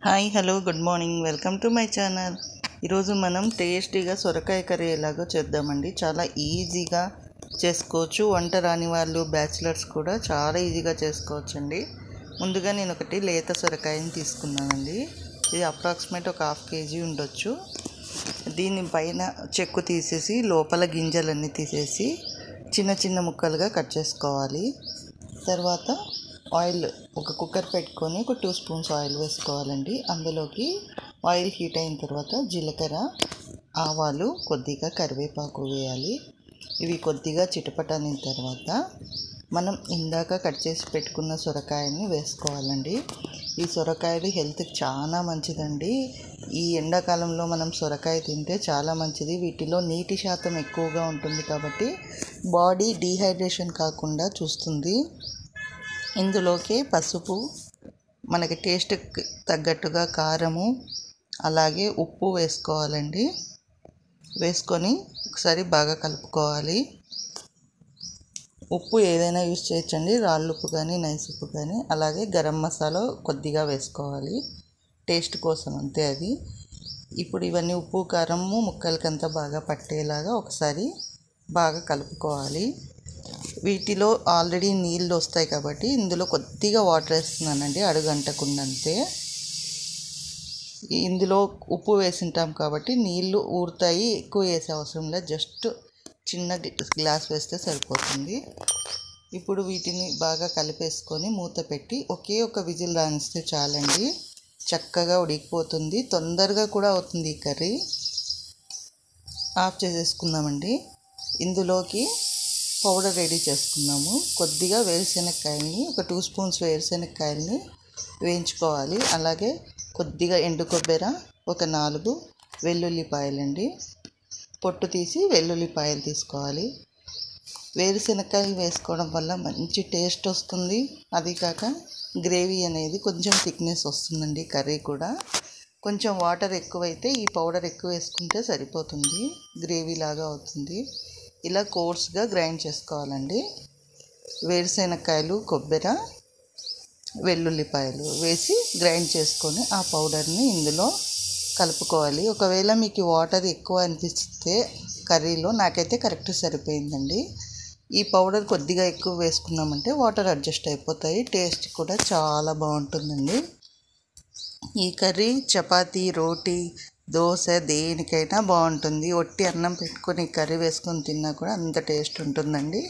Hi hello good morning welcome to my channel. ఈరోజు మనం టేస్టీగా సొరకాయ కర్రీ ఎలాగో చేద్దామండి. చాలా ఈజీగా చేసుకోవచ్చు. వంట రాని వాళ్ళు బ్యాచిలర్స్ కూడా చాలా ఈజీగా చేసుకోవచ్చండి. ముందుగా నేను ఒకటి లేత సొరకాయని తీసుకున్నానండి. ఇది అప్రాక్సిమేట్ ఒక 1/2 kg ఉండొచ్చు. దీని పైన చెక్కు తీసేసి లోపల గింజలన్నీ తీసేసి చిన్న చిన్న ముక్కలుగా కట్ చేసుకోవాలి. తర్వాత ఆయిల్ ఒక కుక్కర్ పెట్టుకొని ఒక 2 స్పూన్స్ ఆయిల్ వేసుకోవాలండి. అందులోకి ఆయిల్ హీట్ అయిన తర్వాత జీలకర్ర, ఆవాలు, కొద్దిగా కరివేపాకు వేయాలి. ఇవి కొద్దిగా చిటపటనిన తర్వాత మనం ఇందాక కట్ చేసి పెట్టుకున్న సొరకాయని వేసుకోవాలండి. ఈ సొరకాయలు హెల్త్కి చాలా మంచిదండి. ఈ ఎండాకాలంలో మనం సొరకాయ తింటే చాలా మంచిది. వీటిలో నీటి శాతం ఎక్కువగా ఉంటుంది కాబట్టి బాడీ డీహైడ్రేషన్ కాకుండా చూస్తుంది. ఇందులోకి పసుపు, మనకి టేస్ట్కి తగ్గట్టుగా కారము, అలాగే ఉప్పు వేసుకోవాలండి. వేసుకొని ఒకసారి బాగా కలుపుకోవాలి. ఉప్పు ఏదైనా యూజ్ చేయొచ్చండి, రాళ్ళు ఉప్పు కానీ నైస్ ఉప్పు కానీ. అలాగే గరం మసాలా కొద్దిగా వేసుకోవాలి టేస్ట్ కోసం, అంతే అది. ఇప్పుడు ఇవన్నీ ఉప్పు కారము ముక్కలకంతా బాగా పట్టేలాగా ఒకసారి బాగా కలుపుకోవాలి. వీటిలో ఆల్రెడీ నీళ్ళు వస్తాయి కాబట్టి ఇందులో కొద్దిగా వాటర్ వేస్తున్నానండి, అడుగంటకుండంతే. ఇందులో ఉప్పు వేసింటాం కాబట్టి నీళ్ళు ఊరుతాయి, ఎక్కువ వేసే అవసరం లేదు. జస్ట్ చిన్న గ్లాస్ వేస్తే సరిపోతుంది. ఇప్పుడు వీటిని బాగా కలిపేసుకొని మూత పెట్టి ఒకే ఒక విజిల్ రానిస్తే చాలండి. చక్కగా ఉడికిపోతుంది, తొందరగా కూడా అవుతుంది ఈ కర్రీ. ఆఫ్ చేసేసుకుందామండి. ఇందులోకి పౌడర్ రెడీ చేసుకున్నాము. కొద్దిగా వేరుశెనగకాయల్ని, ఒక 2 స్పూన్స్ వేరుశెనగకాయల్ని వేయించుకోవాలి. అలాగే కొద్దిగా ఎండు కొబ్బరి, ఒక 4 వెల్లుల్లిపాయలండి. పొట్టు తీసి వెల్లుల్లిపాయలు తీసుకోవాలి. వేరుశెనగకాయలు వేసుకోవడం వల్ల మంచి టేస్ట్ వస్తుంది. అది కాక గ్రేవీ అనేది కొంచెం థిక్నెస్ వస్తుందండి. కర్రీ కూడా కొంచెం వాటర్ ఎక్కువైతే ఈ పౌడర్ ఎక్కువ వేసుకుంటే సరిపోతుంది, గ్రేవీ లాగా అవుతుంది. ఇలా కోర్స్గా గ్రైండ్ చేసుకోవాలండి. వేరుశెనగకాయలు, కొబ్బరి, వెల్లుల్లిపాయలు వేసి గ్రైండ్ చేసుకొని ఆ పౌడర్ని ఇందులో కలుపుకోవాలి. ఒకవేళ మీకు వాటర్ ఎక్కువ అనిపిస్తే కర్రీలో, నాకైతే కరెక్ట్ సరిపోయిందండి. ఈ పౌడర్ కొద్దిగా ఎక్కువ వేసుకున్నామంటే వాటర్ అడ్జస్ట్ అయిపోతాయి. టేస్ట్ కూడా చాలా బాగుంటుందండి. ఈ కర్రీ చపాతీ, రోటీ, దోశ దేనికైనా బాగుంటుంది. ఒట్టి అన్నం పెట్టుకొని కర్రీ వేసుకొని తిన్నా కూడా అంత టేస్ట్ ఉంటుందండి.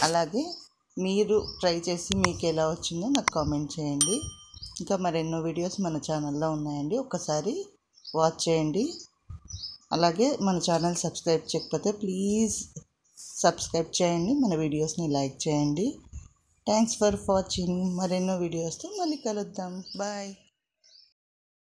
అలాగే మీరు ట్రై చేసి మీకు ఎలా వచ్చిందో నాకు కామెంట్ చేయండి. ఇంకా మరెన్నో వీడియోస్ మన ఛానల్లో ఉన్నాయండి, ఒక్కసారి వాచ్ చేయండి. అలాగే మన ఛానల్ సబ్స్క్రైబ్ చేయకపోతే ప్లీజ్ సబ్స్క్రైబ్ చేయండి, మన వీడియోస్ని లైక్ చేయండి. Thanks for watching. మరెన్నో వీడియోస్తో మళ్ళీ కలుద్దాం. బాయ్.